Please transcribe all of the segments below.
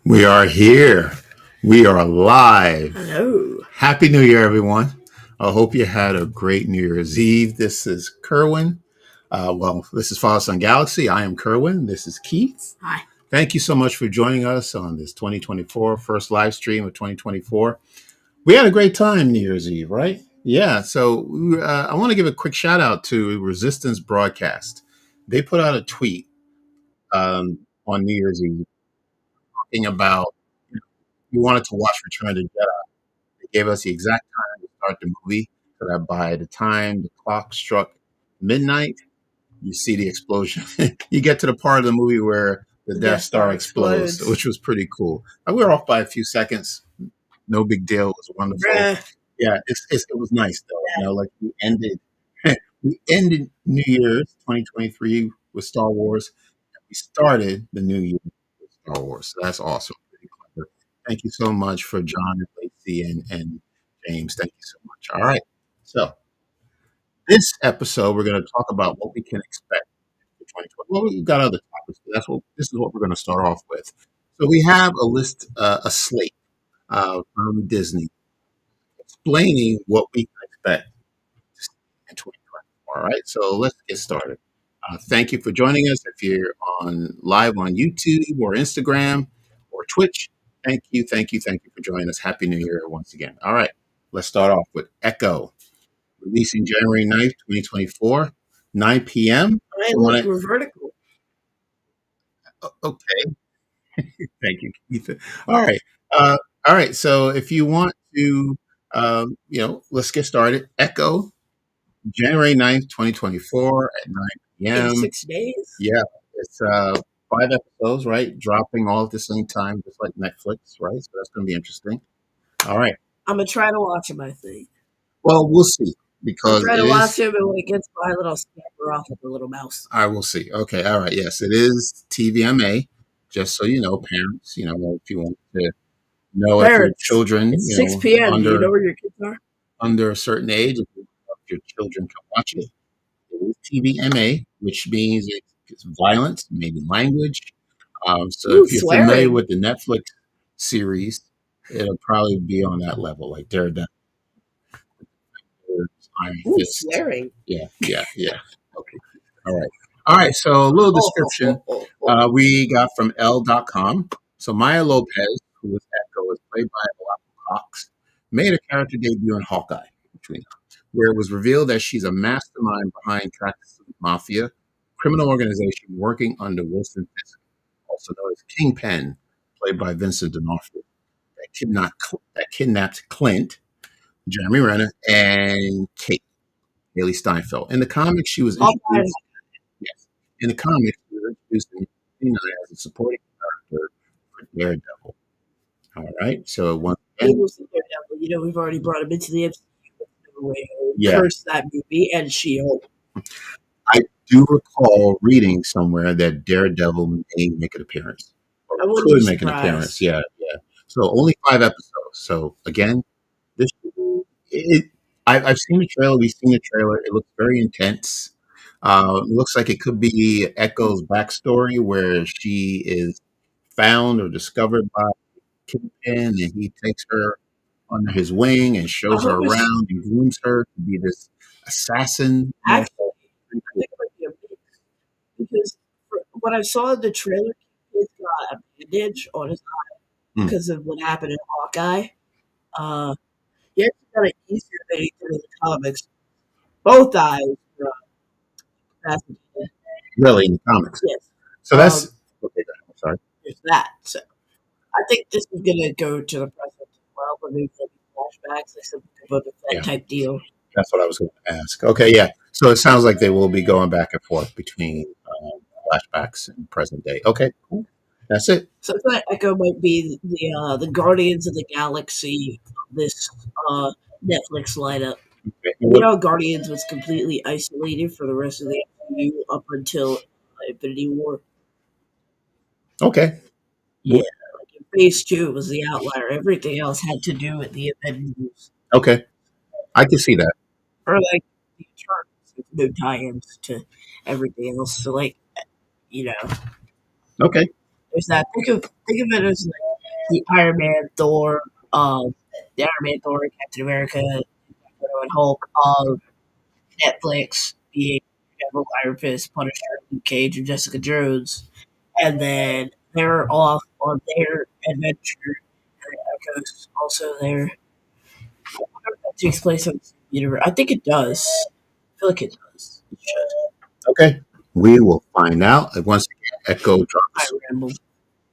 We are here. We are live. Hello. Happy New Year, everyone. I hope you had a great New Year's Eve. This is Kerwin. This is Father Son Galaxy. I am Kerwin. This is Keith. Hi. Thank you so much for joining us on this 2024 first live stream of 2024. We had a great time New Year's Eve, right? Yeah. So I want to give a quick shout out to Resistance Broadcast. They put out a tweet on New Year's Eve talking about we wanted to watch Return of the Jedi. They gave us the exact time to start the movie so that by the time the clock struck midnight, you see the explosion. You get to the part of the movie where the Death Star explodes, which was pretty cool. We were off by a few seconds. No big deal. It was wonderful. Yeah, it was nice though. You know, like we ended New Year's 2023 with Star Wars. And we started the new year with Star Wars. So that's awesome. Pretty clever. Thank you so much for John and Lacey and James. Thank you so much. All right. So this episode, we're going to talk about what we can expect for 2020. Well, we've got other topics, but this is what we're going to start off with. So we have a list, a slate from Disney explaining what we can expect in 2024. All right. So let's get started. Thank you for joining us. If you're live on YouTube or Instagram or Twitch, thank you for joining us. Happy New Year once again. All right, let's start off with Echo, releasing January 9th, 2024, 9 p.m. We're vertical. Okay. Thank you, Keith. All right. All right. So if you want to, let's get started. Echo, January 9th, 2024 at 9 p.m. In 6 days? Yeah. It's 5 episodes, right? Dropping all at the same time, just like Netflix, right? So that's going to be interesting. All right. I'm going to try to watch him, I think. Well, we'll see. Because try to watch him, and when it gets by, I'll scamper off like a little mouse. I will see. Okay. All right. Yes, it is TVMA. Just so you know, parents, if you want to know if your children, it's 6 p.m. Do you know where your kids are? Under a certain age, if your children can watch it. It is TVMA, which means it's violence, maybe language. So if you're familiar with the Netflix series, it'll probably be on that level, like Daredevil. Iron Fist. Swearing. Yeah. Okay. All right. So a little description we got from L.com. So Maya Lopez, who was Echo, is played by Alaqua Cox, made a character debut in Hawkeye, where it was revealed that she's a mastermind behind Tracksuit Mafia, criminal organization working under Wilson Fisk, also known as Kingpin, played by Vincent D'Onofrio, that kidnapped Clint, Jeremy Renner, and Kate, Haley Steinfeld. In the comics, she was introduced. Yes, in the comics, she was introduced in as a supporting character for Daredevil. All right, so once again, Daredevil, we've already brought him into the MCU. Curse that movie and She-Hulk. I do recall reading somewhere that Daredevil may make an appearance. Or could make an appearance. Yeah. So only 5 episodes. So again, I've seen the trailer. We've seen the trailer. It looks very intense. It looks like it could be Echo's backstory, where she is found or discovered by Kingpin, and he takes her under his wing and shows her around and grooms her to be this assassin. Actually, I think it might be a mix, because when I saw the trailer, he's got a bandage on his eye because of what happened in Hawkeye. He actually got it easier than he did in the comics. Both eyes were fascinated. Really, in the comics? Yes. So that's okay. I'm sorry. There's that. So I think this is going to go to the present as well, but maybe flashbacks, like some that type deal. That's what I was going to ask. Okay, yeah. So it sounds like they will be going back and forth between flashbacks and present day. Okay, cool. That's it. So I thought Echo might be the Guardians of the Galaxy of this Netflix lineup. Okay. Guardians was completely isolated for the rest of the MCU up until Infinity War. Okay. Yeah, like in Phase 2 was the outlier. Everything else had to do with the Avengers. Okay. I can see that. Or like the Eternals, with no tie-ins to everything else. So Okay. There's that. Think of it as like the Iron Man, Thor, the Iron Man, Thor, Captain America, and Hulk, Netflix being Devil, Iron Fist, Punisher, Luke Cage, and Jessica Jones, and then they're off on their adventure. And Echo's also there. I wonder if that takes place in the same universe. I think it does. I feel like it does. It should. Okay, we will find out. Once again, Echo I drops ramble.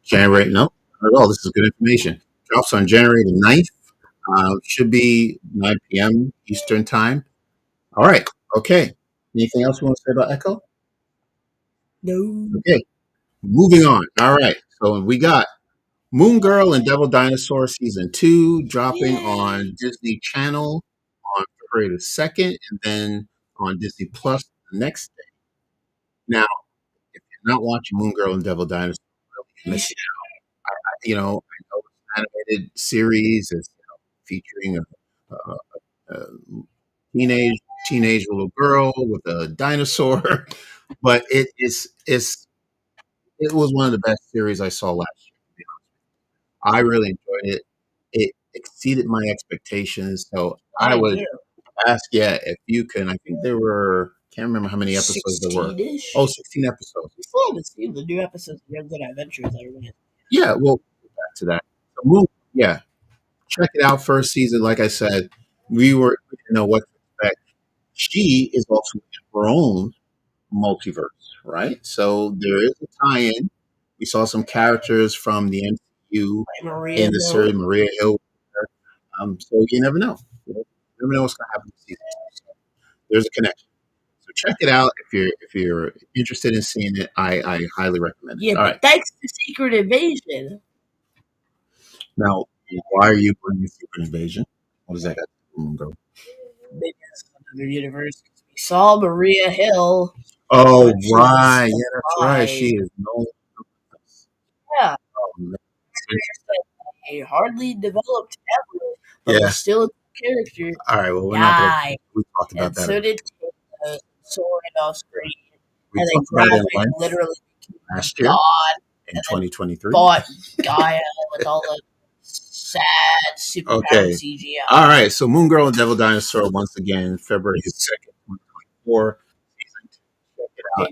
January. No, not at all. This is good information. Drops on January the 9th. Should be 9 p.m. Eastern time. All right. Okay. Anything else you want to say about Echo? No. Okay. Moving on. All right. So we got Moon Girl and Devil Dinosaur season 2 dropping on Disney Channel on February the 2nd, and then on Disney Plus the next day. Now, if you're not watching Moon Girl and Devil Dinosaur, you're missing out. I know it's an animated series. It's featuring a teenage little girl with a dinosaur, but it was one of the best series I saw last year. To be honest, I really enjoyed it. It exceeded my expectations. So I would ask, yeah, if you can. I think there were, can't remember how many episodes there were. 16-ish? Oh, 16 episodes. We still haven't seen the new episodes of Young Good Adventures. I remember. Yeah, we'll get back to that. So, yeah, check it out. First season, like I said, we didn't know what to expect. She is also in her own multiverse, right? So there is a tie-in. We saw some characters from the MCU Maria in the Hill. series, Maria Hill. So you never know. You never know what's going to happen this season. So there's a connection. So check it out if you're interested in seeing it. I highly recommend it. Yeah, All right. thanks to Secret Invasion. Now, why are you bringing Secret Invasion? What does that got to go? Maybe that's another universe. We saw Maria Hill. Oh, but she right. was Yeah, that's right. She alive. is no. Yeah, Oh, man. a hardly developed ever, but Yeah. was still a character. All right. Well, we're not going to. Died. We talked about And that. so did Taylor, soaring off screen. We And then talked about it Gravik once literally last year God in 2023. fought Gaia with all the sad superpowered Okay. CGI. All right. So Moon Girl and Devil Dinosaur once again, February 2nd, 2024. Check it out.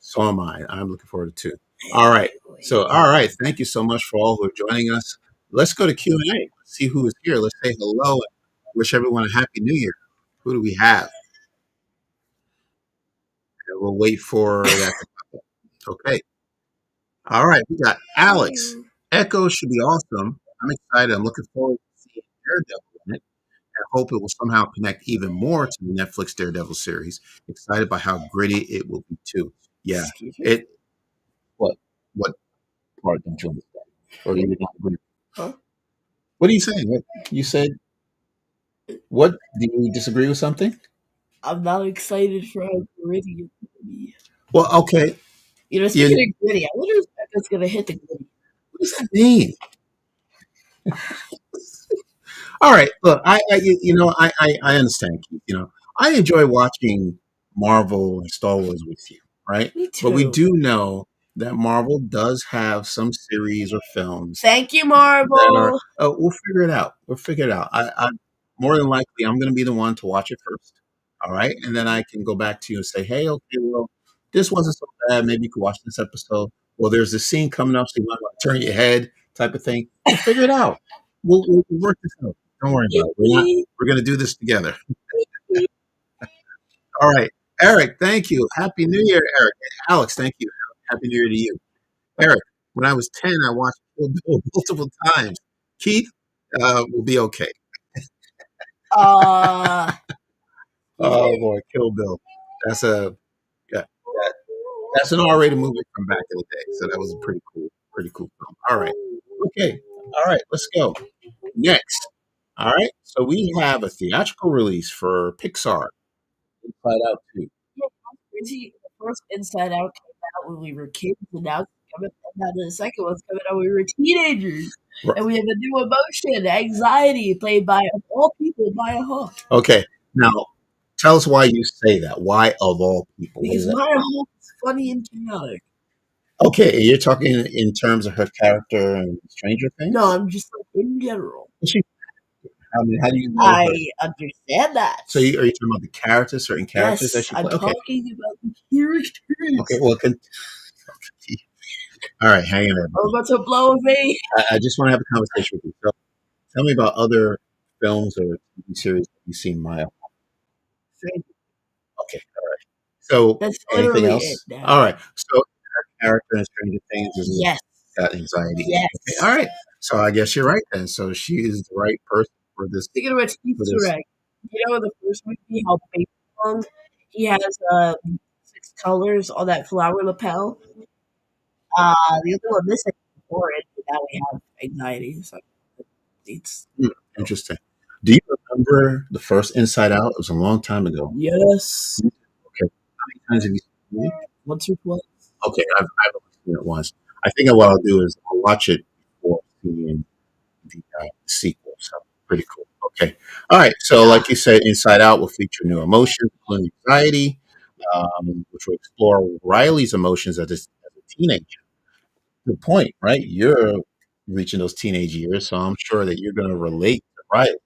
So am I. I'm looking forward to it too. All right. So, all right. Thank you so much for all who are joining us. Let's go to Q&A. Let's see who is here. Let's say hello and wish everyone a happy new year. Who do we have? And we'll wait for that to happen. Okay. All right. We got Alex. Echo should be awesome. I'm excited. I'm looking forward to seeing Daredevil in it. I hope it will somehow connect even more to the Netflix Daredevil series. Excited by how gritty it will be too. Yeah. It. What part don't you understand? Or do you not agree? Huh? What are you saying? What you said? What do you disagree with something? I'm not excited for how gritty it's gonna be. Well, okay. You know, speaking of gritty, I wonder if Becca's gonna hit the gritty. What does that mean? All right, look, I understand, Keith. I enjoy watching Marvel and Star Wars with you, right? Me too. But we do know that Marvel does have some series or films. Thank you, Marvel. That are, we'll figure it out. We'll figure it out. I more than likely, I'm going to be the one to watch it first. All right, and then I can go back to you and say, hey, okay, well, this wasn't so bad. Maybe you could watch this episode. Well, there's a scene coming up, so you might want to turn your head, type of thing. We'll figure it out. We'll work this out. Don't worry about it. We're going to do this together. All right. Eric, thank you. Happy New Year, Eric. Alex, thank you. Happy New Year to you. Eric, when I was 10, I watched Kill Bill multiple times. Keith, will be okay. Oh, boy, Kill Bill. That's that's an R-rated movie from back in the day. So that was a pretty cool film. All right. Okay. All right. Let's go. Next. All right. So we have a theatrical release for Pixar, Inside Out 2. The first Inside Out came out when we were kids, and now the second one's coming out when we were teenagers. Right. And we have a new emotion, anxiety, played by, of all people, Maya Hawke. Okay. Now, tell us why you say that. Why of all people? Because Maya Hawke is funny and chaotic. Okay, you're talking in terms of her character in Stranger No, Things? I'm just like in general. She, I mean, how do you know her? I understand that. So are you talking about the characters, certain characters that Yes, she I'm played? Okay. talking about the characters. Okay, well, all right, hang in there, I'm buddy. about to blow a V. I just want to have a conversation with you. So tell me about other films or TV series that you've seen, Maya. Okay, all right. So That's anything literally it else? All now. right. So her character in Stranger Things is Yes. got anxiety. Okay, Yes. all right. So I guess you're right then. So she is the right person for this. Thinking about Steve For this. Surek. You know in the first movie how baby long he has 6 colors on that flower lapel. The other one missing before it, but now we have anxiety. So it's Hmm, interesting. Do you remember the first Inside Out? It was a long time ago. yes. Okay. How many times have you seen the movie? Once or twice. Okay, I've only seen it once. I think what I'll do is I'll watch it before seeing the sequel. So pretty cool. Okay. All right. So Yeah. like you said, Inside Out will feature new emotions, including anxiety, which will explore Riley's emotions as a teenager. Good point, right? You're reaching those teenage years, so I'm sure that you're going to relate to Riley,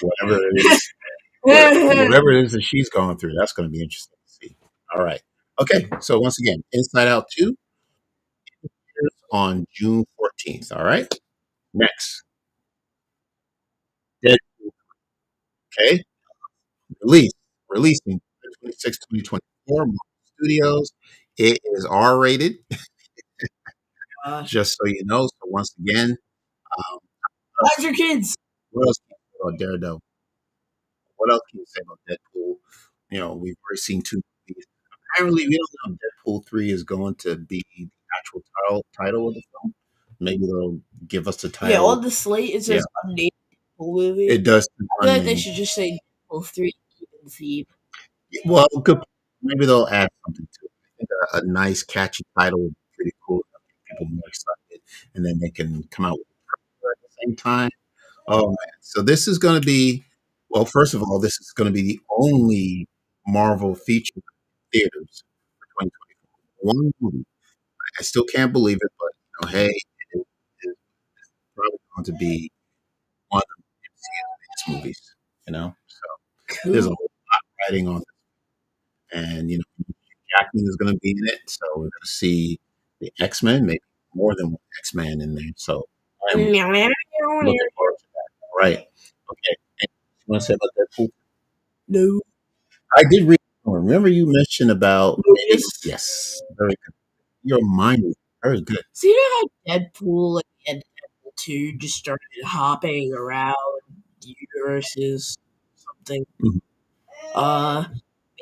whatever it is, whatever it is that she's going through. That's going to be interesting to see. All right. Okay. So once again, Inside Out 2 on June 14th. All right. Next, Deadpool. Okay. Release. Releasing 26, 2024, Marvel Studios. It is R rated, Gosh. just so you know. So once again, um, How's your kids? what else can you say about Daredevil? What else can you say about Deadpool? You know, we've already seen two movies. Apparently, we don't know if Deadpool 3 is going to be the actual title of the film. Maybe they'll give us the Yeah, title. on the slate it Yeah, says unnamed movie. it does. I feel like they should just say Deadpool 3 Even Theme. Well, good. Maybe they'll add something to it. I think a nice, catchy title would be pretty cool. That'll get people more excited, and then they can come out with it at the same time. Oh man! So this is going to be. Well, first of all, this is going to be the only Marvel feature in theaters for 2024. One movie. I still can't believe it, but hey, it's probably going to be one of the MCU's biggest movies. So there's a Cool. whole lot riding on it, and Jackman is going to be in it, so we're going to see the X Men, maybe more than one X Man in there. So I'm looking forward to that. All right, okay. And you want to say about Deadpool? No. I did read. Remember you mentioned about Mobius. yes, very good. Your mind is very good. So you know how Deadpool and Deadpool 2 just started hopping around universes or something? Mhm. Uh,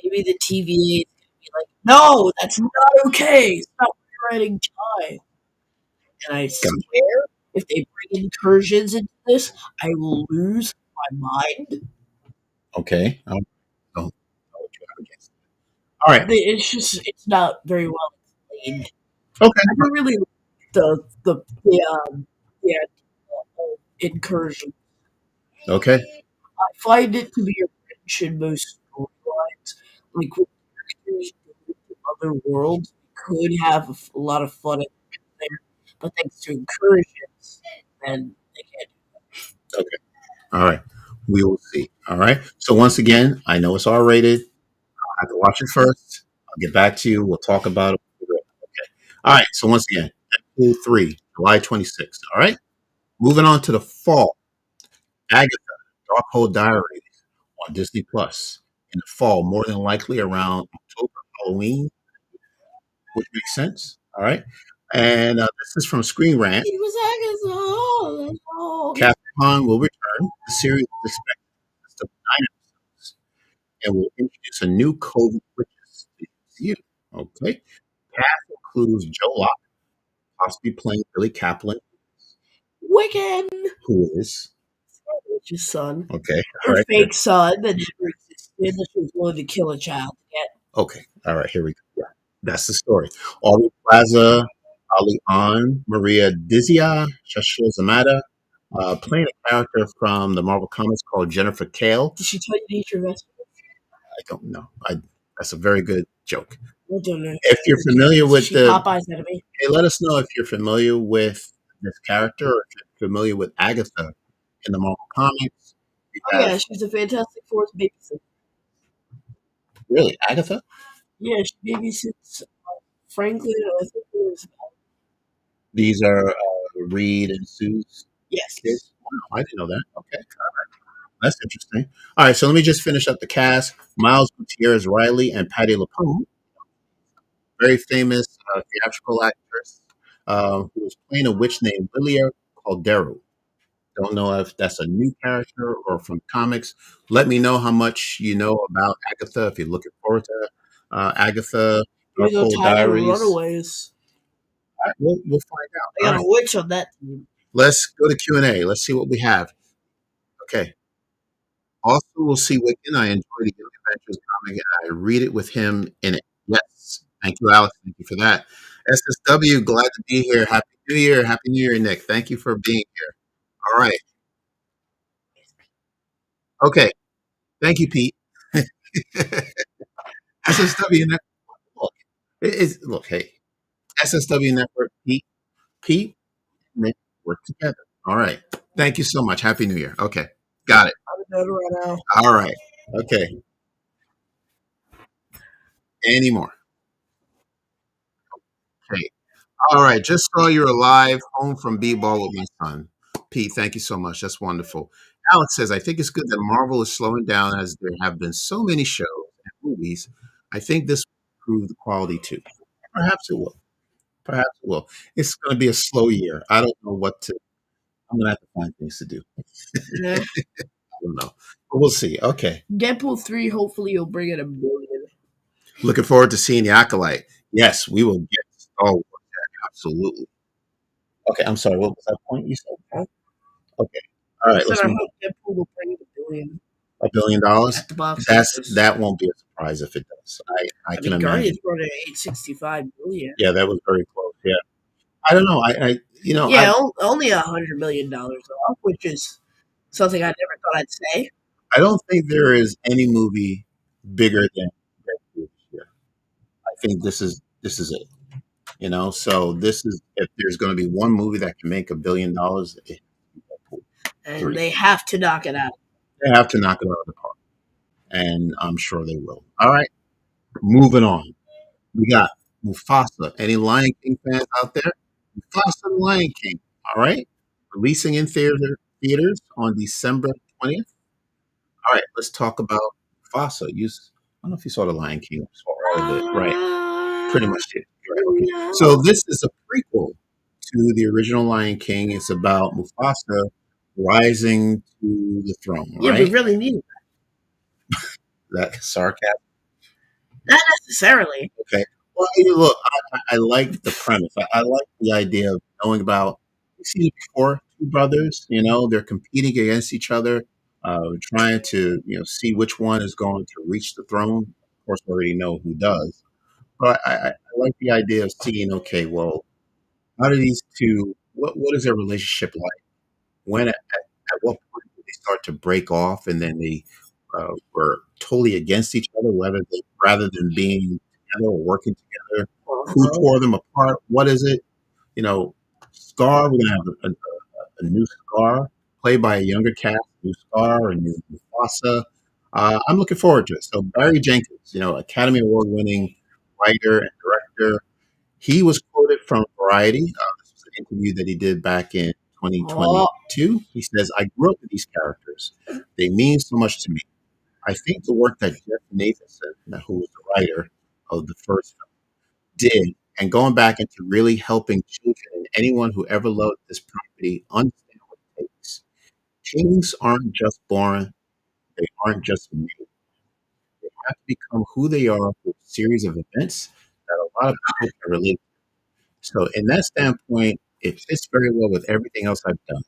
maybe the TVA is gonna be like, no, that's not okay. Stop rewriting time. And I Gotcha. swear, if they bring incursions into this, I will lose my mind. Okay, I don't know what you have against it. All right. It's not very well explained. Okay. I don't really like the idea of incursion. Okay. I find it to be a wrench in most storylines. Like when characters go to other worlds, we could have a lot of fun there, but thanks to incursions, then they can't. Okay. All right. We will see. All right. So once again, I know it's R rated. I have to watch it first. I'll get back to you. We'll talk about it. Okay. All right. So once again, Deadpool 3, July 26th. All right. Moving on to the fall. Agatha, Darkhold Diaries on Disney Plus in the fall, more than likely around October, Halloween, which makes sense. All right. And this is from Screen Rant. He was acting so. Capcom will return. The series is expected to consist of 9 episodes and will introduce a new COVID witches to the MCU. Okay. Cast includes Joe Locke, possibly playing Billy Kaplan, Wiccan. who is Witch's son. okay. All Her right. fake son that never existed that she was willing to kill a child to get. Okay. All right. Here we go. Yeah. That's the story. Aubrey Plaza, Ali An, Maria Dizia, Shashua Zamata, playing a character from the Marvel Comics called Jennifer Kale. Did she tell you to eat your vegetables? I don't know. That's a very good joke. I don't know. If you're familiar Is with she the, Popeye's enemy? hey, let us know if you're familiar with this character or if you're familiar with Agatha in the Marvel comics. We Oh have yeah, she's a Fantastic Four's babysitter. really Agatha. Yeah, she babysits Franklin. And I think there's These are Reed and Sue's yes. kids. Wow, I didn't know that. Okay, that's interesting. All right, so let me just finish up the cast. Miles Gutierrez Riley and Patty LuPone, very famous theatrical actress who was playing a witch named Lilia Caldero. Don't know if that's a new character or from comics. Let me know how much you know about Agatha if you're looking forward to Agatha, There's Darkhold Untitled Diaries. Runaways. All right, we'll find out. I All got a right, witch on that team. let's go to Q&A. Let's see what we have. Okay. Also, we'll see Wiccan. I enjoy the Young Adventures comic, and I read it with him in it. Yes. Thank you, Alex. Thank you for that. SSW, glad to be here. Happy New Year. Happy New Year, Nick. Thank you for being here. All right. Okay. Thank you, Pete. SSW Network. Look, look, hey. SSW Network, Pete, and Nick work together. All right. Thank you so much. Happy New Year. Okay. Got it. I'm better right now. All right. Okay. Any more? Okay. All right. Just saw you're alive, home from B-ball with my son. Pete, thank you so much. That's wonderful. Alex says, I think it's good that Marvel is slowing down as there have been so many shows and movies. I think this will improve the quality too. Perhaps it will. Perhaps it will. It's going to be a slow year. I don't know what to, I'm going to have to find things to do. Yeah. I don't know. But we'll see. Okay. Deadpool 3, hopefully you'll bring in $1 billion. Looking forward to seeing the Acolyte. Yes, we will get Star Wars. Absolutely. Okay. I'm sorry. What was that point you said? Huh? Okay. All I right. said Let's I move hope Deadpool will bring in $1 billion $1 billion. at the box That's office. that won't be a surprise if it does. I I can mean, imagine. Guardians brought in 865 million. Yeah, that was very close. Yeah. I don't know. I you know Yeah, only $100 million off, which is something I never thought I'd say. I don't think there is any movie bigger than Deadpool this year. I think this is it. So this is if there's going to be one movie that can make $1 billion, it's Deadpool And 3. they have to knock it out. They have to knock it out of the park, and I'm sure they will. All right, moving on. We got Mufasa. Any Lion King fans out there? Mufasa the Lion King. All right, releasing in theaters on December 20th. All right, let's talk about Mufasa. I don't know if you saw the Lion King. I saw all of it. Right, pretty much did. Right. Okay. So this is a prequel to the original Lion King. It's about Mufasa rising to the throne. Yeah, we Right. really need it. That sarcasm. Not necessarily. Okay. Well, look, I like the premise. I like the idea of knowing about. You see it before, two brothers. They're competing against each other, trying to see which one is going to reach the throne. Of course, we already know who does. But I like the idea of seeing. Okay, well, how do these two? What is their relationship like? At what point did they start to break off, and then they were totally against each other, rather than being together or working together? Who tore them apart? What is it? Scar. We're gonna have a new Scar, played by a younger cast, new Scar, a new Mufasa. I'm looking forward to it. So Barry Jenkins, Academy Award winning writer and director, he was quoted from Variety. This was an interview that he did back in Oh, 2022. He says, I grew up with these characters. They mean so much to me. I think the work that Jeff Nathanson, who was the writer of the first film, did, and going back into really helping children and anyone who ever loved this property understand what it takes. Kings aren't just born, they aren't just made. They have to become who they are through a series of events that a lot of people can relate. So, in that standpoint, it fits very well with everything else I've done.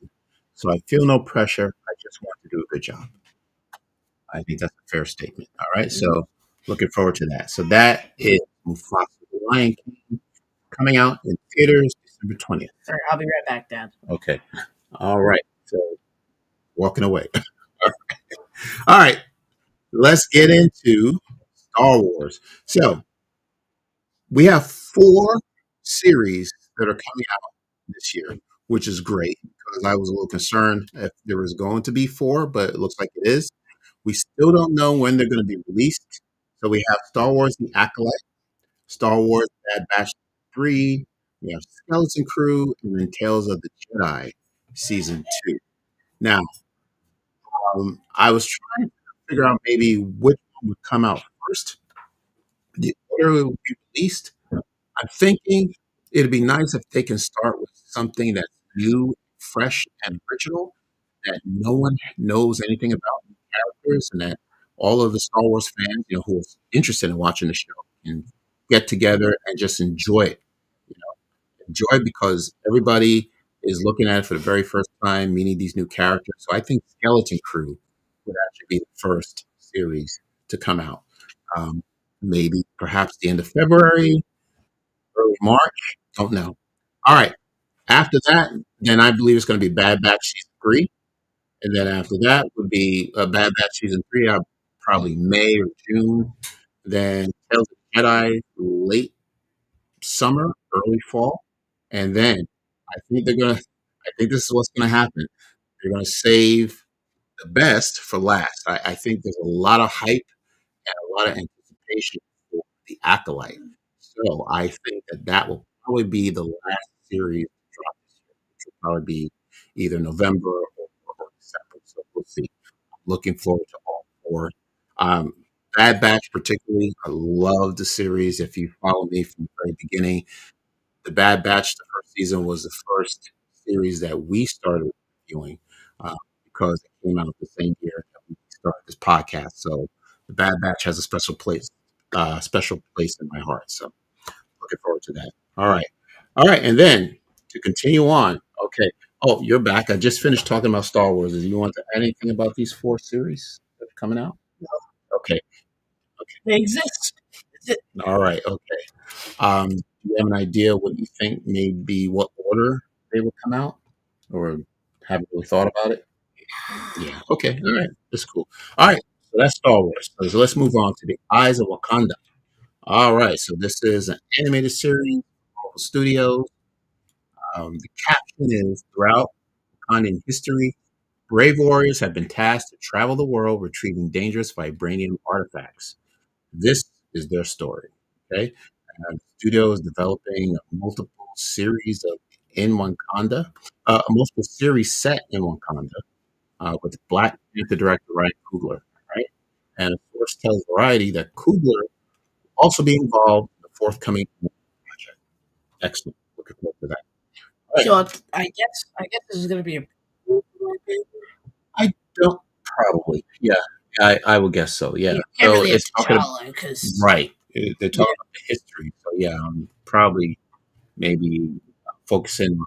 So, I feel no pressure. I just want to do a good job. I think that's a fair statement. All right. So, looking forward to that. So, that is Mufasa the Lion King coming out in theaters December 20th. sorry, I'll be right back, Dad. Okay. All right. So, walking away. All right. Let's get into Star Wars. So, We have 4 series that are coming out this year, which is great because I was a little concerned if there was going to be 4, but it looks like it is. We still don't know when they're going to be released. So we have Star Wars: The Acolyte, Star Wars: Bad Batch 3, we have Skeleton Crew, and then Tales of the Jedi Season 2. Now, I was trying to figure out maybe which one would come out first. The order it would be released. I'm thinking it'd be nice if they can start with something that's new, fresh, and original that no one knows anything about the characters, and that all of the Star Wars fans, who are interested in watching the show, can get together and just enjoy it. You know, enjoy it because everybody is looking at it for the very first time, meeting these new characters. So I think Skeleton Crew would actually be the first series to come out. Um, Maybe perhaps the end of February, early March. Don't know. All right. After that, then I believe it's going to be Bad Batch season 3, and then after that would be Bad Batch season 3, probably May or June. Then Tales of the Jedi late summer, early fall, and then I think they're gonna. I think this is what's going to happen. They're going to save the best for last. I think there's a lot of hype and a lot of anticipation for the Acolyte. So I think that will probably be the last series to drop this year, which will probably be either November or December. So we'll see. I'm looking forward to all 4. Um, Bad Batch, particularly, I love the series. If you follow me from the very beginning, the Bad Batch, the first season was the first series that we started reviewing because it came out the same year that we started this podcast. So the Bad Batch has a special place in my heart. So looking forward to that. All right, and then to continue on. Okay. Oh, you're back. I just finished talking about Star Wars. Do you want to add anything about these 4 series that are coming out? No, Okay. they exist. All right. Okay. Do you have an idea what you think maybe what order they will come out, or haven't really thought about it? Yeah. Okay. All right. That's cool. All right. So that's Star Wars. So let's move on to the Eyes of Wakanda. All right. So this is an animated series, Marvel Studios. The caption is throughout Wakandan history, brave warriors have been tasked to travel the world retrieving dangerous vibranium artifacts. This is their story. Okay. The studio is developing multiple series of in Wakanda, multiple series set in Wakanda, with Black Panther director Ryan Coogler, right? And of course, tells Variety that Coogler will also be involved in the forthcoming project. Excellent. Looking forward to that. All right. So I guess this is gonna be a I don't probably. Yeah. I would guess so. Yeah. you can't So really have it's talking about, T'Challa because right. They're yeah, talking about the history. So yeah, probably maybe focusing on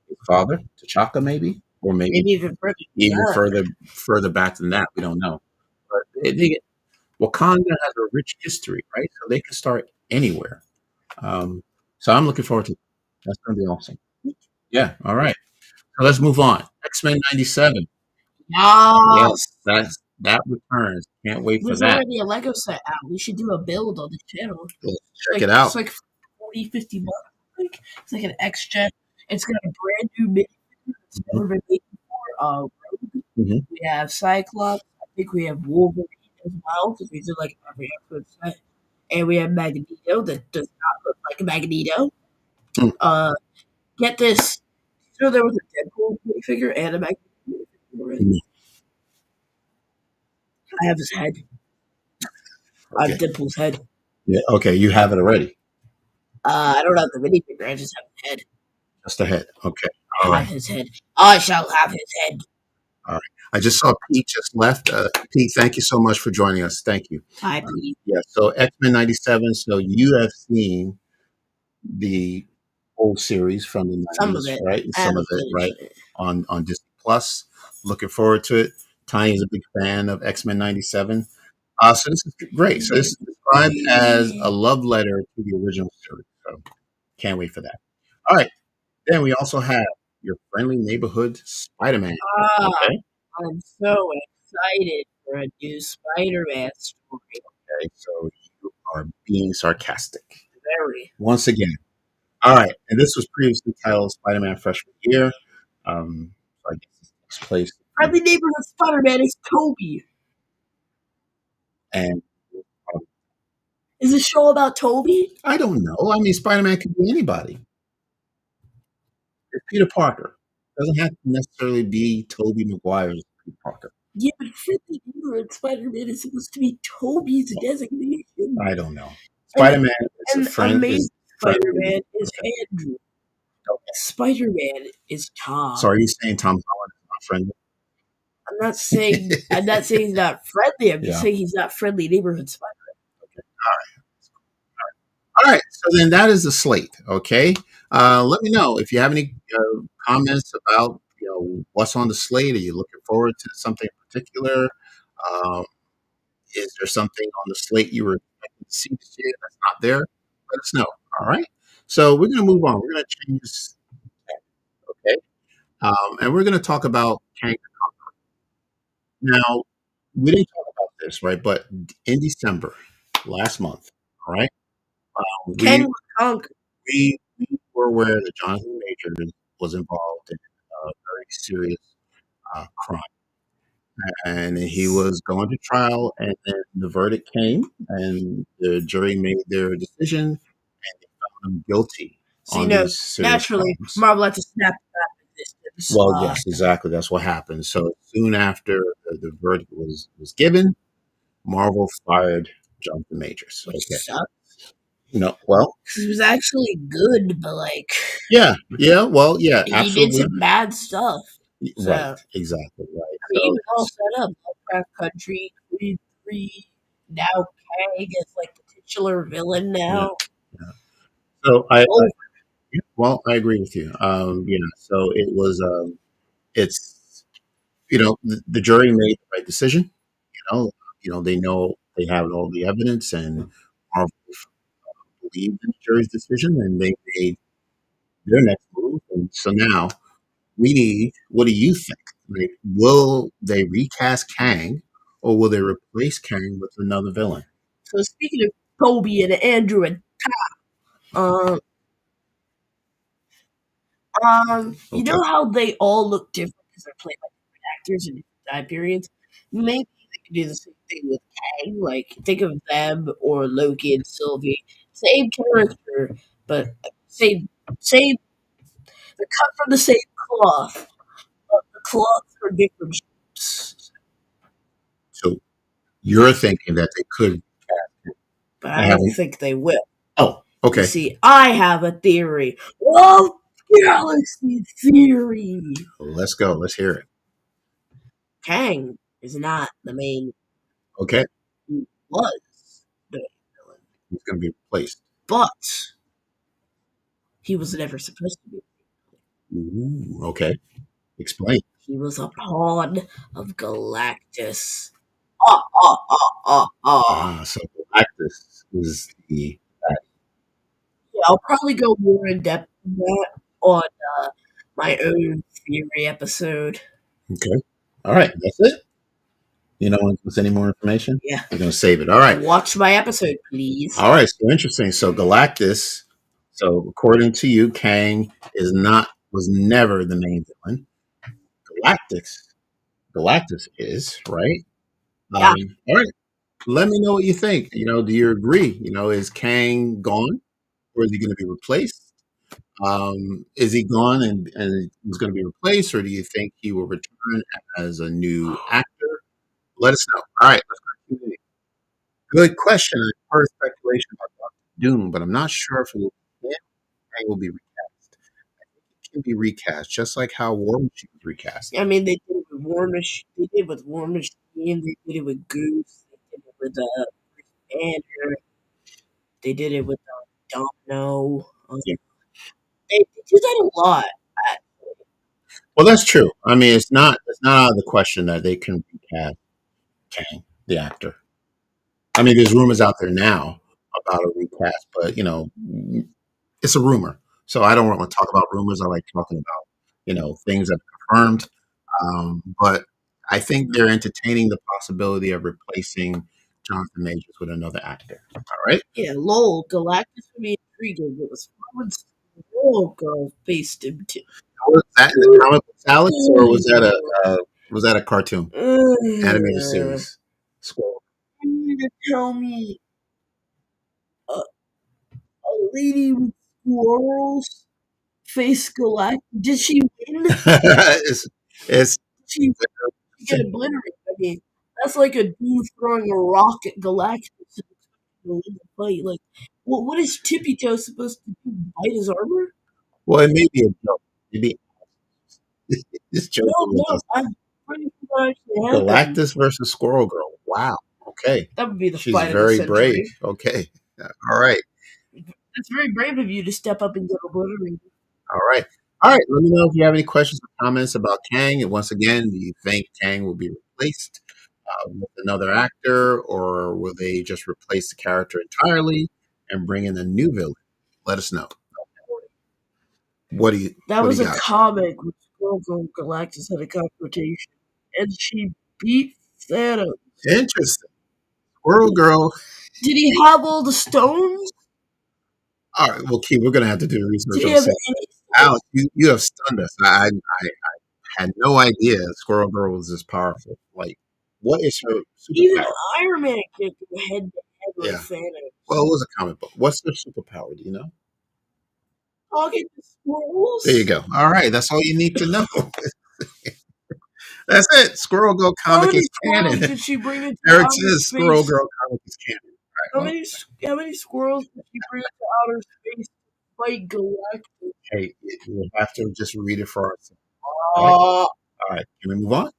his father, T'Chaka, maybe, or maybe maybe even further than even that. further back than that. We don't know. But Wakanda has a rich history, right? So they can start anywhere. Um, so I'm looking forward to it. That's going to be awesome. Yeah. All right. So let's move on. X-Men '97. Yes, Yes. that returns. Can't wait for There's that. already a Lego set out. We should do a build on the channel. Let's check Like it it's out. like 40, 50 bucks. Like it's like an X Gen. It's got a brand new mini that's Mhm. never been made before. Rogue. Mhm. We have Cyclops. I think we have Wolverine as well because we did like every episode set. And we have Magneto that does not look like a Magneto. Mm. Uh, get this. So there was a Deadpool minifigure and a Magneto minifigure already. Mm. I have his head. I have Okay. Deadpool's head. Yeah. Okay. You have it already. I don't have the minifigure. I just have his head. Just ahead. Okay. All Have right. his head. I shall have his head. All right. I just saw Pete just left. Pete, thank you so much for joining us. Thank you. Hi, Pete. Yeah. So X-Men '97. So you have seen the whole series from the Some of '90s, it. right? I Some of haven't it, finished right? it. On Disney Plus. Looking forward to it. Tiny is a big fan of X-Men '97. So this is great. So this is described as a love letter to the original series. So can't wait for that. All right. Then we also have your friendly neighborhood Spider-Man. Ah, Okay. I'm so excited for a new Spider-Man story. Okay. So you are being sarcastic. Very. once again. All right, and this was previously titled Spider-Man Freshman Year. So I guess this takes place. Friendly Neighborhood Spider-Man is Toby. And Is this show about Toby? I don't know. I mean, Spider-Man could be anybody. It's Peter Parker. Doesn't have to necessarily be Tobey Maguire's Peter Parker. Yeah, but Friendly Neighborhood Spider-Man is supposed to be Toby's designation. I don't know. Spider-Man is And a friend. Amazing friend. Spider-Man is Andrew. Okay. Spider-Man is Tom. So are you saying Tom Holland is not friendly? I'm not saying he's not friendly. I'm just Yeah. saying he's not Friendly Neighborhood Spider-Man. Okay. All right. So then that is the slate. Okay. Let me know if you have any comments about what's on the slate. Are you looking forward to something in particular? Is there something on the slate you were expecting to see this year that's not there? Let us know. All right. So we're going to move on. We're going to change this. Okay. And we're going to talk about Kang. Now, we didn't talk about this, right? But in December, last month, all right, Kang was conquered. we were aware that Jonathan Majors was involved in a very serious crime. And he was going to trial, and then the verdict came, and the jury made their decision, and they found him guilty So, on these serious naturally, crimes. Marvel had to snap back at this. Well, yes, exactly. That's what happened. So soon after the verdict was given, Marvel fired Jonathan Majors. Which Okay. sucks. Well, He was actually good, but yeah, well, yeah, he absolutely. did some bad stuff. So, right, exactly, right. I mean, he was all set up. Lovecraft Country, Creed 3, now Kang is like the titular villain now. Yeah. So I agree with you. So it was, it's, the jury made the right decision. They know they have all the evidence, and Marvel believed in the jury's decision, and they made their next move. And so now what do you think? Like, will they recast Kang, or will they replace Kang with another villain? So speaking of Toby and Andrew and Tom, you know how they all look different because they're played by different actors in different time periods? Maybe they could do the same thing with Kang. Like, think of them or Loki and Sylvie. Same character, but same. They're cut from the same cloth, but the cloths are different shapes. So you're thinking that they could, But I don't think they will. Oh, okay. You see, I have a theory. Well, galaxy theory. Let's go. Let's hear it. Kang is not the main. Okay. He was the main villain. He's going to be replaced. But he was never supposed to be. Ooh, okay. Explain. He was a pawn of Galactus. So Galactus is the. Yeah, I'll probably go more in depth on that on my own theory episode. Okay. All right. That's it. You don't want to give us any more information? Yeah. You're going to save it. All right. Watch my episode, please. All right. So interesting. So Galactus. So according to you, Kang was never the main villain. Galactus is, right? Yeah. All right. Let me know what you think. Do you agree? Is Kang gone, or is he going to be replaced? Is he gone and he's going to be replaced, or do you think he will return as a new actor? Let us know. All right, let's continue. Good question. I've heard speculation about Doctor Doom, but I'm not sure if Kang will be recast. I think it can be recast, just like how War Machine was recast. I mean, they did it with War Machine. They did it with War Machine. They did it with Goose. They did it with Banner. They did it with Domino. Yeah. They do that a lot. Actually. Well, that's true. I mean, it's not out of the question that they can recast Kang, the actor. I mean, there's rumors out there now about a recast, but it's a rumor. So I don't want to talk about rumors. I like talking about things that are confirmed. But I think they're entertaining the possibility of replacing Jonathan Majors with another actor. All right. Yeah, lol. Galactus would be intriguing. It was fun Squirrel Girl faced him too. Was that in the comic book, Alex, or was that a cartoon animated series? Squirrel. You mean to tell me a lady with squirrels faced Galactus? Did she win? It's She get obliterated. I mean, that's like a dude throwing a rock at Galactus and expecting to win the fight. Like, what is Tippy Toe supposed to do? Bite his armor? well, it may be a joke. Maybe this joke No, with no, us. I'm pretty sure that actually happened. Galactus versus Squirrel Girl. Wow. Okay. That would be the She's fight of the very brave. century. Okay. All right. That's very brave of you to step up and get obliterated. All right. All right. Let me know if you have any questions or comments about Kang. And once again, do you think Kang will be replaced with another actor, or will they just replace the character entirely and bring in a new villain? Let us know. What do you That What do was you a got? comic with Squirrel Girl and Galactus had a confrontation, and she beat Thanos. Interesting. Squirrel Girl. Did he have all the stones? All right. Well, Key, we're going to have to do Did research he on have this. any? Alex, you have stunned us. I had no idea Squirrel Girl was this powerful. Like, what is her Even superpower? Iron Man can't go head to head with Yeah. Thanos. Well, it was a comic book. What's their superpower? Do you know? Talking to squirrels? There you go. All right. That's all you need to know. That's it. Squirrel Girl How comic many is squirrels canon. did she bring into Eric outer says Squirrel space? Girl comic is canon. All right. How many squirrels did she bring into outer space to fight Galactus? Hey, we'll have to just read it for ourselves. All right. All right. Can we move on?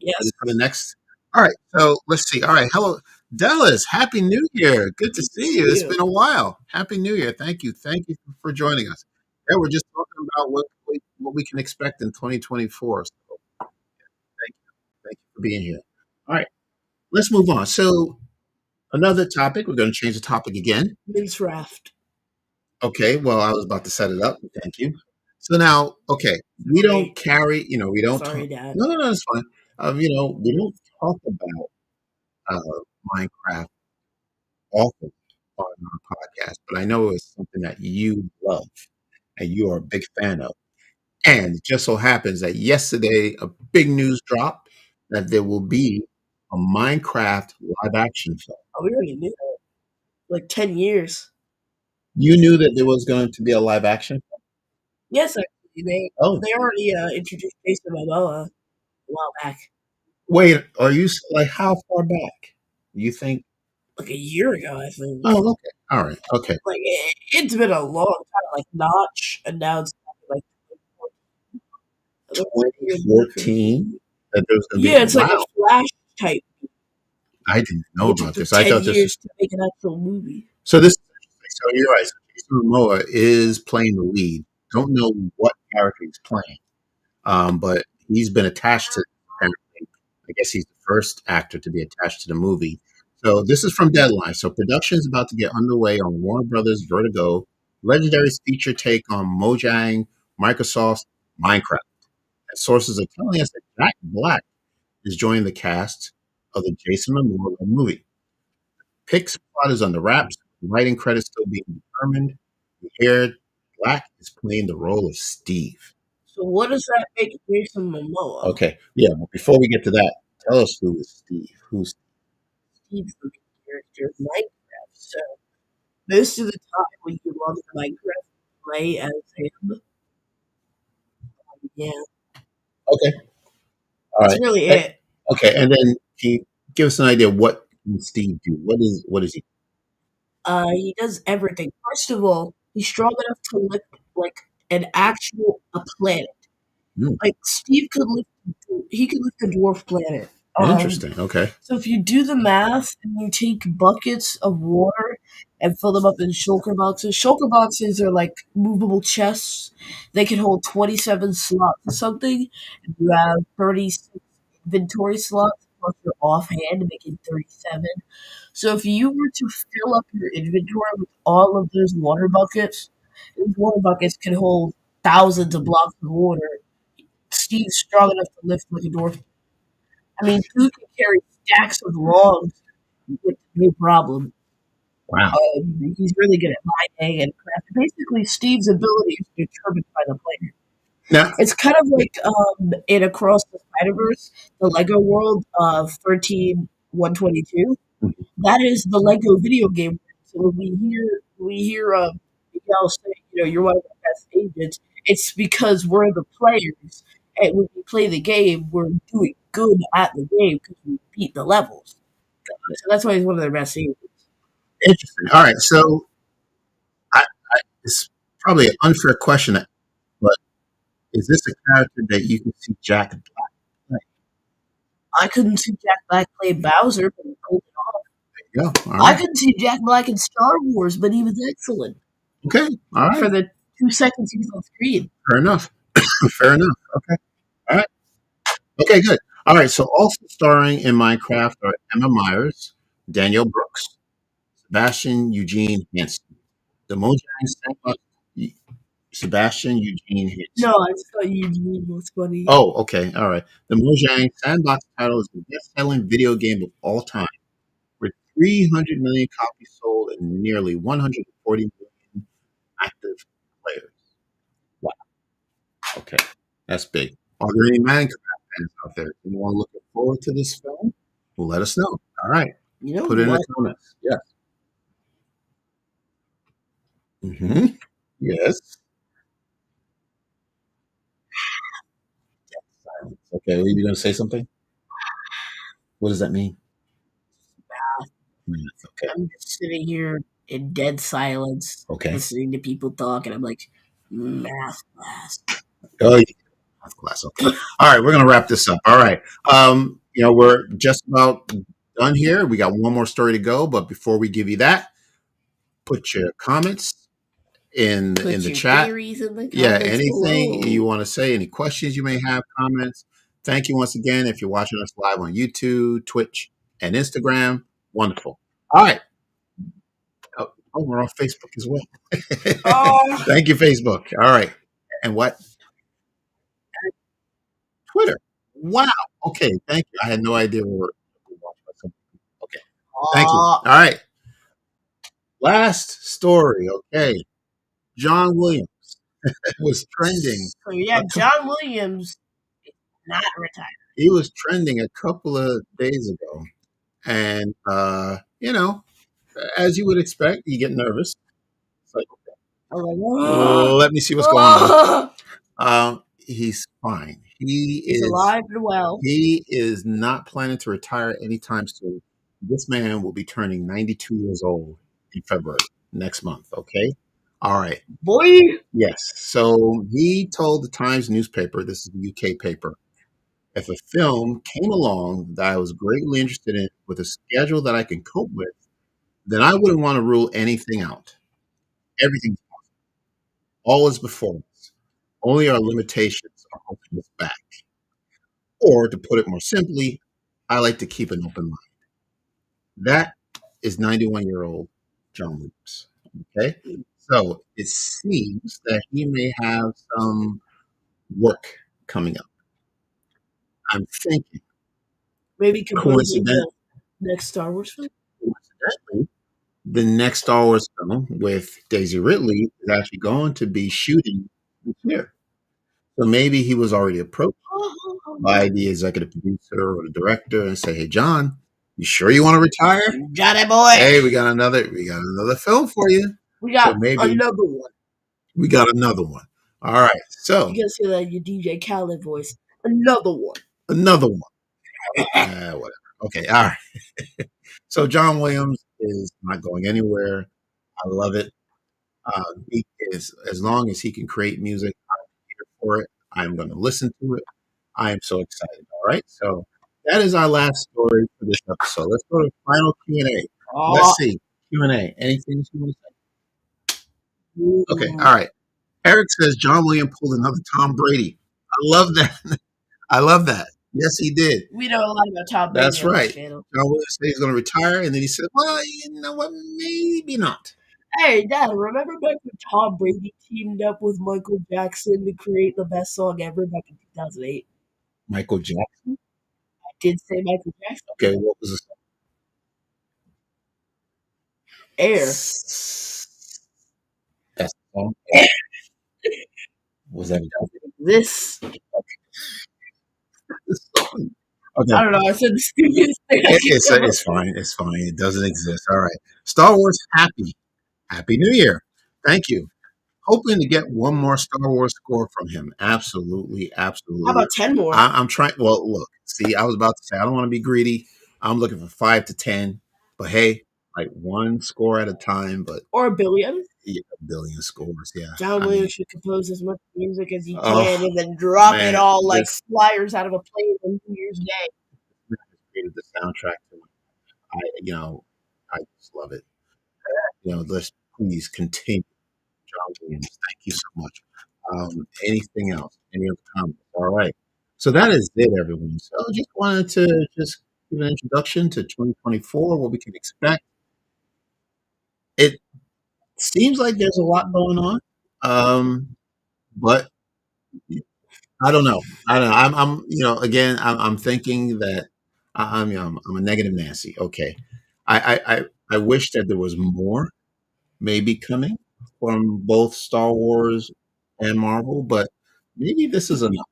Yes. Ready for the next? All right. So let's see. All right. Hello, Dallas. Happy New Year. Good to see you. It's been a while. Happy New Year. Thank you. Thank you for joining us. Yeah, we're just talking about what we can expect in 2024. So thank you. Thank you for being here. All right. Let's move on. So another topic. We're going to change the topic again. Mince Raft. Okay. Well, I was about to set it up. Thank you. So now, okay, we don't carry. We don't. Sorry, Dad. No, it's fine. We don't talk about Minecraft often on our podcast, but I know it's something that you love and you are a big fan of. And it just so happens that yesterday a big news dropped that there will be a Minecraft live action film. Oh, we already knew that. Like 10 years. You knew that there was going to be a live action? Yes, actually. They already introduced Jason Momoa a while back. Wait, are you like how far back? You think? Like a year ago, I think. Oh, okay. All right. Okay. Like it's been a long time. Like Notch announced like 2014 that there was going to be. Yeah, it's like a Flash type. I didn't know about this. I thought 10 years to make an actual movie. So you're right. So Jason Momoa is playing the lead. Don't know what character he's playing, but he's been attached to. Apparently, I guess he's the first actor to be attached to the movie. So this is from Deadline. So production is about to get underway on Warner Brothers' Vertigo, Legendary's feature take on Mojang, Microsoft's Minecraft. And sources are telling us that Jack Black is joining the cast of the Jason Momoa movie. Pixar plot is on the wraps. Writing credits still being determined. We hear Black is playing the role of Steve. So what does that make Jason Momoa? Okay, yeah. But before we get to that, tell us who is Steve. Who's Steve's the character of Minecraft. So most of the time when you log into Minecraft, play as him. Yeah. Okay. All That's right. really it. Okay, and then can you give us an idea what can Steve do? What is he? He does everything. First of all, he's strong enough to lift like a planet. Like Steve could lift a dwarf planet. Interesting. Okay. So if you do the math and you take buckets of water and fill them up in shulker boxes are like movable chests. They can hold 27 slots or something. And you have 36 inventory slots plus your offhand, making 37. So if you were to fill up your inventory with all of those water buckets can hold thousands of blocks of water. Steve's strong enough to lift like a dwarf. I mean, dude can carry stacks of logs with no problem. Wow. He's really good at mining and craft. Basically, Steve's ability is determined by the player. Now, It's kind of like in Across the Spider Verse, the Lego world of 13122. That is the Lego video game. So when we hear Miguel say, you're one of the best agents, it's because we're the players, and when we play the game, we're doing good at the game because we beat the levels. So that's why he's one of the best agents. interesting. All right. So it's probably an unfair question, but is this a character that you can see Jack Black play? I couldn't see Jack Black play Bowser, but he pulled it off. There you go. All I right. couldn't see Jack Black in Star Wars, but he was excellent Okay. All right. for the 2 seconds he was on screen. Fair enough. Fair enough. Okay. All right. Okay, good. All right. So also starring in Minecraft are Emma Myers, Daniel Brooks, Sebastian Eugene Hansen, the Mojang Sandbox, Sebastian Eugene Hansen. No, I just thought Eugene was funny. Oh, okay. All right. The Mojang Sandbox title is the best-selling video game of all time, with 300 million copies sold and nearly 140 million active players. Wow. Okay. That's big. Are there any Minecraft fans out there? Anyone looking forward to this film? Well, let us know. All right. You know Put it in what? the comments. Yes. Mm-hmm. Yes. Silence. Okay. Were you going to say something? What does that mean? Okay. I'm just sitting here in dead silence, Okay. listening to people talk, and I'm like, math class. Oh, yeah. Math class. Okay. All right. We're going to wrap this up. All right. We're just about done here. We got one more story to go. But before we give you that, put your comments in Put the your chat. theories in the Yeah, comments anything below. you want to say, any questions you may have, comments. Thank you once again if you're watching us live on YouTube, Twitch, and Instagram. Wonderful. All right. Oh, we're on Facebook as well. Oh, Thank you, Facebook. All right. And what? Twitter. Wow. Okay. Thank you. I had no idea we were watching. Okay. Thank you. All right. Last story. Okay. John Williams was trending. So yeah, John Williams is not retired. He was trending a couple of days ago. And, as you would expect, you get nervous. It's like, let me see what's going on. He's fine. He's alive and well. He is not planning to retire anytime soon. This man will be turning 92 years old in February next month. Okay. All right. Boy. Yes. So he told the Times newspaper, this is the UK paper, if a film came along that I was greatly interested in with a schedule that I can cope with, then I wouldn't want to rule anything out. Everything's possible. All is before us. Only our limitations are holding us back. Or to put it more simply, I like to keep an open mind. That is 91-year-old John Williams. Okay? So it seems that he may have some work coming up. I'm thinking, maybe composing the next Star Wars film. Coincidentally, the next Star Wars film with Daisy Ridley is actually going to be shooting this year. So maybe he was already approached by the executive producer or the director and say, "Hey, John, you sure you want to retire? Johnny boy. Hey, we got another film for you. We got So maybe another one. we got another one. All right. So you guys hear that in your DJ Khaled voice. Another one. Another one. Whatever. Okay. All right. So John Williams is not going anywhere. I love it. He is, as long as he can create music, I'm here for it. I'm going to listen to it. I am so excited. All right. So that is our last story for this episode. Let's go to final Q&A. Let's see. Q&A. Anything you want to say? Okay. All right. Eric says John Williams pulled another Tom Brady. I love that. I love that. Yes, he did. We know a lot about Tom Brady. That's right. John Williams said he's going to retire, and then he said, "Well, you know what? Maybe not." Hey, Dad, remember back when Tom Brady teamed up with Michael Jackson to create the best song ever back in 2008? Michael Jackson? I did say Michael Jackson. Okay, what was the song? Air. That's all. Was that This. Okay. I don't know. I said the stupidest thing. It's fine. It's fine. It doesn't exist. All right. Star Wars Happy New Year. Thank you. Hoping to get one more Star Wars score from him. Absolutely. Absolutely. How about 10 more? I'm trying. Well, look, see, I was about to say, I don't want to be greedy. I'm looking for 5 to 10. But hey, like one score at a time. But or a billion? Yeah, a billion scores. Yeah. John Williams should compose as much music as he can and then drop it all like flyers out of a plane on New Year's Day. Created the soundtrack. I just love it. Let's please continue. John Williams, thank you so much. Anything else? Any other comments? All right. So that is it, everyone. So I just wanted to just give an introduction to 2024, what we can expect. It seems like there's a lot going on, but I don't know. Again, I'm thinking that I'm a negative Nancy. Okay, I wish that there was more maybe coming from both Star Wars and Marvel, but maybe this is enough.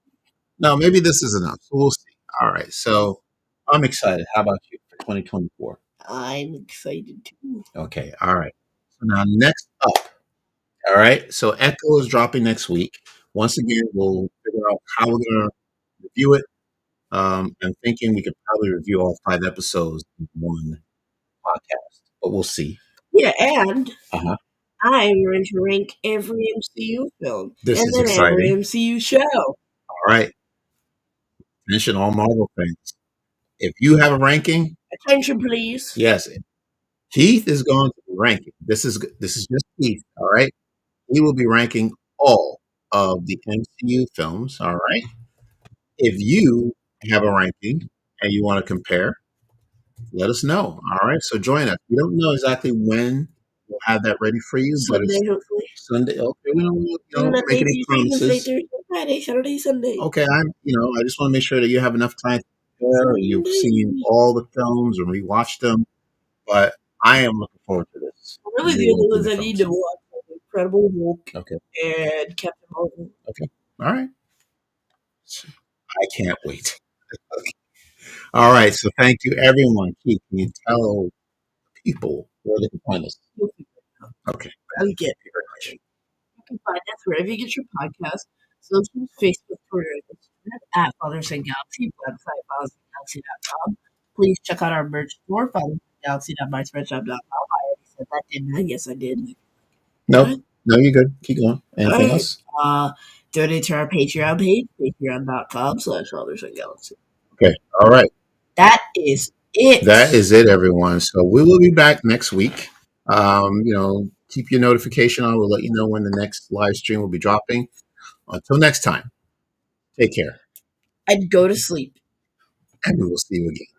No, maybe this is enough. So we'll see. All right. So I'm excited. How about you for 2024? I'm excited too. Okay. All right. So now next up. All right. So Echo is dropping next week. Once again, we'll figure out how we're going to review it. I'm thinking we could probably review all 5 episodes in one podcast, but we'll see. Yeah, and I'm going to rank every MCU film This and is then exciting. every MCU show. All right. Mention all Marvel fans. If you have a ranking, attention, please. Yes, Keith is going to be ranking. This is just Keith. All right, he will be ranking all of the MCU films. All right. If you have a ranking and you want to compare, let us know. All right. So join us. We don't know exactly when we'll have that ready for you, but Sunday, it's hopefully. Sunday. Okay, we don't make any promises. Friday, Saturday, Sunday. Okay, I just want to make sure that you have enough time to prepare and you've seen all the films and rewatched them. But I am looking forward to this. Really, the only ones I need to watch are Incredible Hulk and Captain Marvel. Okay. All right. I can't wait. Okay. All right. So thank you, everyone. Keith, can you tell people where they can find us? Okay. I'll get very much. You can find us wherever you get your podcast, social, Facebook, Twitter, and Instagram at Fathers and Galaxy, website fathersandgalaxy.com. Please check out our merch store, fathersandgalaxy.myspreadshop.com. I already said that, didn't I? Yes, I did. Nope. No, you're good. Keep going. Anything else? Donate to our Patreon page, patreon.com/fathersandgalaxy. Okay. All right. That is it. That is it, everyone. So we will be back next week. Keep your notification on. We'll let you know when the next live stream will be dropping. Until next time, take care. And go to sleep. And we will see you again.